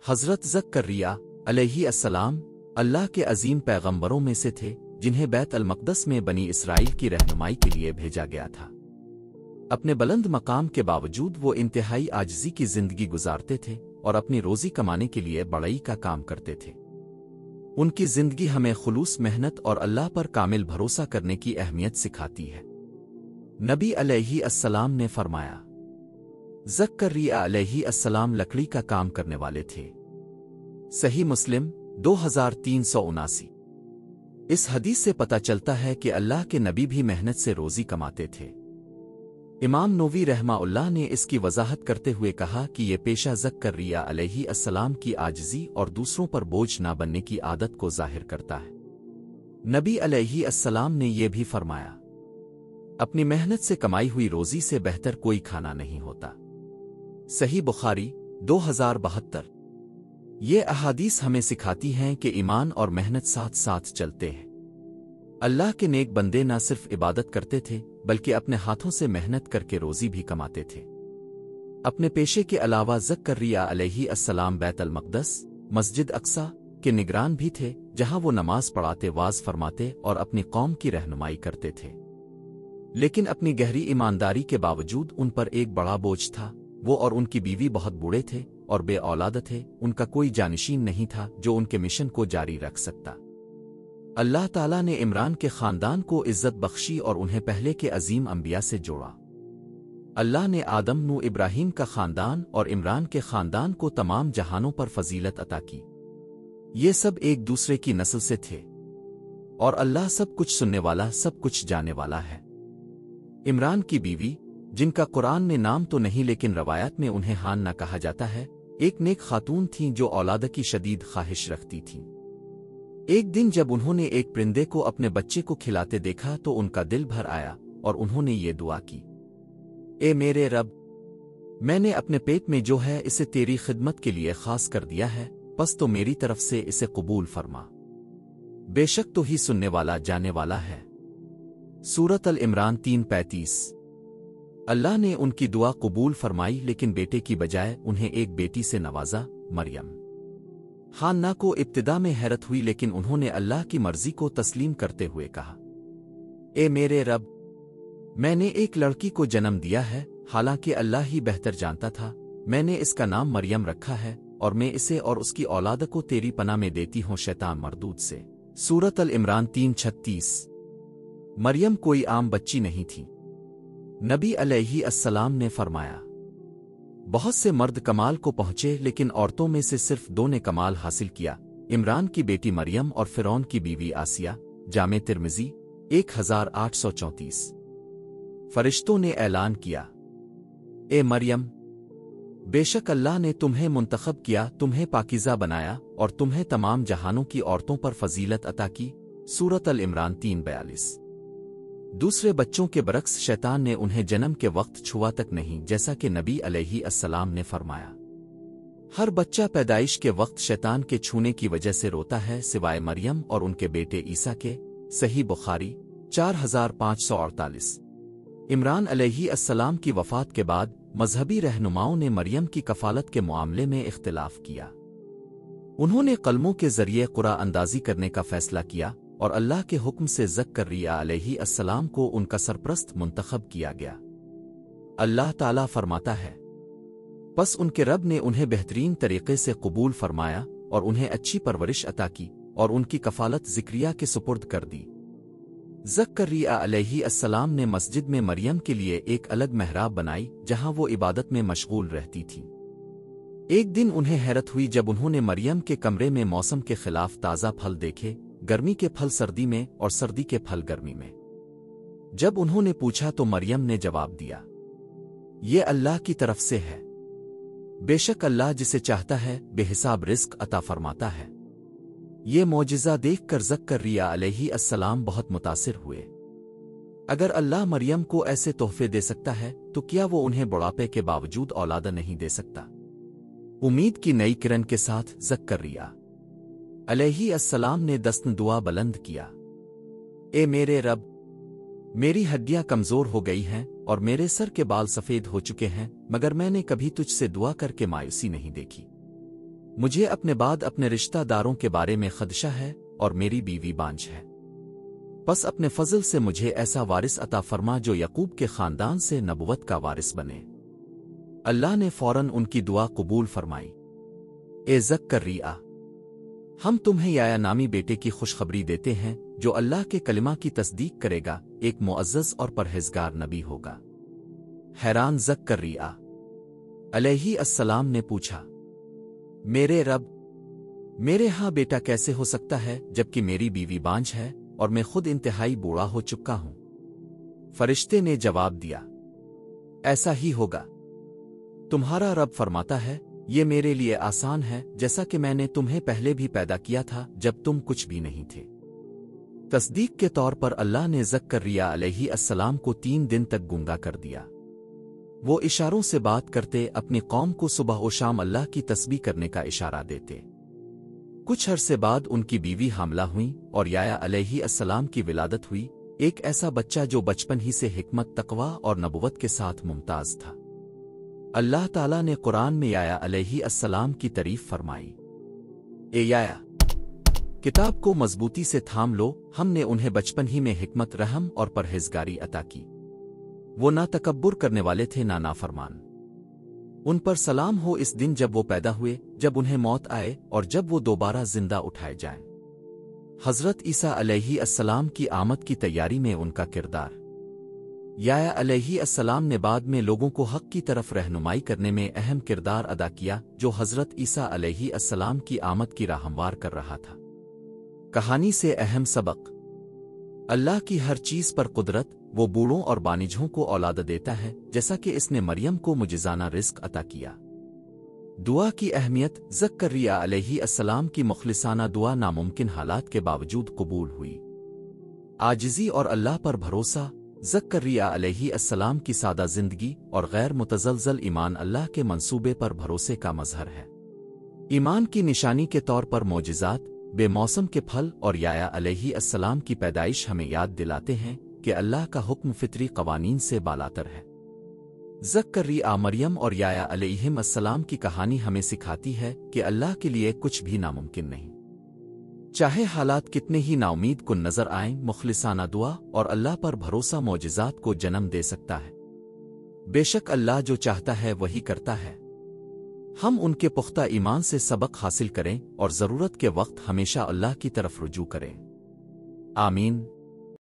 حضرت زکریا علیہ السلام اللہ کے عظیم پیغمبروں میں سے تھے جنہیں بیت المقدس میں بنی اسرائیل کی رہنمائی کے لیے بھیجا گیا تھا۔ اپنے بلند مقام کے باوجود وہ انتہائی عاجزی کی زندگی گزارتے تھے اور اپنی روزی کمانے کے لیے بڑائی کا کام کرتے تھے۔ ان کی زندگی ہمیں خلوص محنت اور اللہ پر کامل بھروسہ کرنے کی اہمیت سکھاتی ہے۔ نبی علیہ السلام نے فرمایا، زکریا علیہ السلام لکڑی کا کام کرنے والے تھے۔ صحیح مسلم 2379۔ اس حدیث سے پتہ چلتا ہے کہ اللہ کے نبی بھی محنت سے روزی کماتے تھے۔ امام نووی رحمہ اللہ نے اس کی وضاحت کرتے ہوئے کہا کہ یہ پیشہ زکریا علیہ السلام کی عاجزی اور دوسروں پر بوجھ نہ بننے کی عادت کو ظاہر کرتا ہے۔ نبی علیہ السلام نے یہ بھی فرمایا، اپنی محنت سے کمائی ہوئی روزی سے بہتر کوئی کھانا نہیں ہوتا۔ صحیح بخاری 2072۔ یہ احادیث ہمیں سکھاتی ہیں کہ ایمان اور محنت ساتھ ساتھ چلتے ہیں۔ اللہ کے نیک بندے نہ صرف عبادت کرتے تھے بلکہ اپنے ہاتھوں سے محنت کر کے روزی بھی کماتے تھے۔ اپنے پیشے کے علاوہ زکریا علیہ السلام بیت المقدس مسجد اقصی کے نگران بھی تھے، جہاں وہ نماز پڑھاتے، واز فرماتے اور اپنی قوم کی رہنمائی کرتے تھے۔ لیکن اپنی گہری ایمانداری کے باوجود ان پر ایک بڑا بوجھ تھا۔ وہ اور ان کی بیوی بہت بوڑھے تھے اور بے اولاد تھے، ان کا کوئی جانشین نہیں تھا جو ان کے مشن کو جاری رکھ سکتا۔ اللہ تعالیٰ نے عمران کے خاندان کو عزت بخشی اور انہیں پہلے کے عظیم انبیاء سے جوڑا۔ اللہ نے آدم، نو، ابراہیم کا خاندان اور عمران کے خاندان کو تمام جہانوں پر فضیلت عطا کی۔ یہ سب ایک دوسرے کی نسل سے تھے، اور اللہ سب کچھ سننے والا، سب کچھ جاننے والا ہے۔ عمران کی بیوی، جن کا قرآن میں نام تو نہیں لیکن روایات میں انہیں ہان نہ کہا جاتا ہے، ایک نیک خاتون تھیں جو اولاد کی شدید خواہش رکھتی تھیں۔ ایک دن جب انہوں نے ایک پرندے کو اپنے بچے کو کھلاتے دیکھا تو ان کا دل بھر آیا اور انہوں نے یہ دعا کی، اے میرے رب، میں نے اپنے پیٹ میں جو ہے اسے تیری خدمت کے لیے خاص کر دیا ہے، پس تو میری طرف سے اسے قبول فرما، بے شک تو ہی سننے والا جانے والا ہے۔ سورۃ العمران 3:35۔ اللہ نے ان کی دعا قبول فرمائی، لیکن بیٹے کی بجائے انہیں ایک بیٹی سے نوازا، مریم۔ حنہ کو ابتدا میں حیرت ہوئی لیکن انہوں نے اللہ کی مرضی کو تسلیم کرتے ہوئے کہا، اے میرے رب، میں نے ایک لڑکی کو جنم دیا ہے، حالانکہ اللہ ہی بہتر جانتا تھا، میں نے اس کا نام مریم رکھا ہے اور میں اسے اور اس کی اولاد کو تیری پناہ میں دیتی ہوں شیطان مردود سے۔ سورۃ العمران 3:36۔ مریم کوئی عام بچی نہیں تھی۔ نبی علیہ السلام نے فرمایا، بہت سے مرد کمال کو پہنچے لیکن عورتوں میں سے صرف دو نے کمال حاصل کیا، عمران کی بیٹی مریم اور فرعون کی بیوی آسیہ۔ جامع ترمذی 1834۔ فرشتوں نے اعلان کیا، اے مریم، بے شک اللہ نے تمہیں منتخب کیا، تمہیں پاکیزہ بنایا اور تمہیں تمام جہانوں کی عورتوں پر فضیلت عطا کی۔ سورۃ العمران 3:42۔ دوسرے بچوں کے برعکس شیطان نے انہیں جنم کے وقت چھوا تک نہیں، جیسا کہ نبی علیہ السلام نے فرمایا، ہر بچہ پیدائش کے وقت شیطان کے چھونے کی وجہ سے روتا ہے سوائے مریم اور ان کے بیٹے عیسیٰ کے۔ صحیح بخاری 4548۔ عمران علیہ السلام کی وفات کے بعد مذہبی رہنماؤں نے مریم کی کفالت کے معاملے میں اختلاف کیا۔ انہوں نے قلموں کے ذریعے قرآن اندازی کرنے کا فیصلہ کیا اور اللہ کے حکم سے زکریا علیہ السلام کو ان کا سرپرست منتخب کیا گیا۔ اللہ تعالیٰ فرماتا ہے، پس ان کے رب نے انہیں بہترین طریقے سے قبول فرمایا اور انہیں اچھی پرورش عطا کی اور ان کی کفالت زکریا کے سپرد کر دی۔ زکریا علیہ السلام نے مسجد میں مریم کے لیے ایک الگ محراب بنائی جہاں وہ عبادت میں مشغول رہتی تھی۔ ایک دن انہیں حیرت ہوئی جب انہوں نے مریم کے کمرے میں موسم کے خلاف تازہ پھل دیکھے، گرمی کے پھل سردی میں اور سردی کے پھل گرمی میں۔ جب انہوں نے پوچھا تو مریم نے جواب دیا، یہ اللہ کی طرف سے ہے، بے شک اللہ جسے چاہتا ہے بے حساب رزق عطا فرماتا ہے۔ یہ معجزہ دیکھ کر زکریا علیہ السلام بہت متاثر ہوئے۔ اگر اللہ مریم کو ایسے تحفے دے سکتا ہے تو کیا وہ انہیں بڑھاپے کے باوجود اولاد نہیں دے سکتا؟ امید کی نئی کرن کے ساتھ زکریا علیہ السلام نے دستن دعا بلند کیا، اے میرے رب، میری ہڈیاں کمزور ہو گئی ہیں اور میرے سر کے بال سفید ہو چکے ہیں، مگر میں نے کبھی تجھ سے دعا کر کے مایوسی نہیں دیکھی۔ مجھے اپنے بعد اپنے رشتہ داروں کے بارے میں خدشہ ہے اور میری بیوی بانجھ ہے۔ بس اپنے فضل سے مجھے ایسا وارث عطا فرما جو یعقوب کے خاندان سے نبوت کا وارث بنے۔ اللہ نے فوراً ان کی دعا قبول فرمائی۔ اے زکریا، ہم تمہیں یحییٰ نامی بیٹے کی خوشخبری دیتے ہیں جو اللہ کے کلمہ کی تصدیق کرے گا، ایک معزز اور پرہیزگار نبی ہوگا۔ حیران زکریا علیہ السلام نے پوچھا، میرے رب، میرے ہاں بیٹا کیسے ہو سکتا ہے جبکہ میری بیوی بانجھ ہے اور میں خود انتہائی بوڑھا ہو چکا ہوں؟ فرشتے نے جواب دیا، ایسا ہی ہوگا۔ تمہارا رب فرماتا ہے، یہ میرے لیے آسان ہے، جیسا کہ میں نے تمہیں پہلے بھی پیدا کیا تھا جب تم کچھ بھی نہیں تھے۔ تصدیق کے طور پر اللہ نے زکریا علیہ السلام کو 3 دن تک گونگا کر دیا۔ وہ اشاروں سے بات کرتے، اپنی قوم کو صبح و شام اللہ کی تسبیح کرنے کا اشارہ دیتے۔ کچھ عرصے بعد ان کی بیوی حاملہ ہوئی اور یحییٰ علیہ السلام کی ولادت ہوئی، ایک ایسا بچہ جو بچپن ہی سے حکمت، تقوی اور نبوت کے ساتھ ممتاز تھا۔ اللہ تعالیٰ نے قرآن میں یحییٰ علیہ السلام کی تعریف فرمائی۔ اے یحییٰ، کتاب کو مضبوطی سے تھام لو، ہم نے انہیں بچپن ہی میں حکمت، رحم اور پرہیزگاری عطا کی۔ وہ نہ تکبر کرنے والے تھے نہ نافرمان۔ ان پر سلام ہو اس دن جب وہ پیدا ہوئے، جب انہیں موت آئے اور جب وہ دوبارہ زندہ اٹھائے جائیں۔ حضرت عیسیٰ علیہ السلام کی آمد کی تیاری میں ان کا کردار۔ یحییٰ علیہ السلام نے بعد میں لوگوں کو حق کی طرف رہنمائی کرنے میں اہم کردار ادا کیا، جو حضرت عیسیٰ علیہ السلام کی آمد کی راہ ہموار کر رہا تھا۔ کہانی سے اہم سبق: اللہ کی ہر چیز پر قدرت۔ وہ بوڑھوں اور بانجھوں کو اولاد دیتا ہے، جیسا کہ اس نے مریم کو معجزانہ رزق عطا کیا۔ دعا کی اہمیت: زکریا علیہ السلام کی مخلصانہ دعا ناممکن حالات کے باوجود قبول ہوئی۔ عاجزی اور اللہ پر بھروسہ: زکریا علیہ السلام کی سادہ زندگی اور غیر متزلزل ایمان اللہ کے منصوبے پر بھروسے کا مظہر ہے۔ ایمان کی نشانی کے طور پر معجزات، بے موسم کے پھل اور یحییٰ علیہ السلام کی پیدائش ہمیں یاد دلاتے ہیں کہ اللہ کا حکم فطری قوانین سے بالاتر ہے۔ زکریا، مریم اور یحییٰ علیہ السلام کی کہانی ہمیں سکھاتی ہے کہ اللہ کے لیے کچھ بھی ناممکن نہیں۔ چاہے حالات کتنے ہی ناامید کن نظر آئیں، مخلصانہ دعا اور اللہ پر بھروسہ معجزات کو جنم دے سکتا ہے۔ بے شک اللہ جو چاہتا ہے وہی کرتا ہے۔ ہم ان کے پختہ ایمان سے سبق حاصل کریں اور ضرورت کے وقت ہمیشہ اللہ کی طرف رجوع کریں۔ آمین۔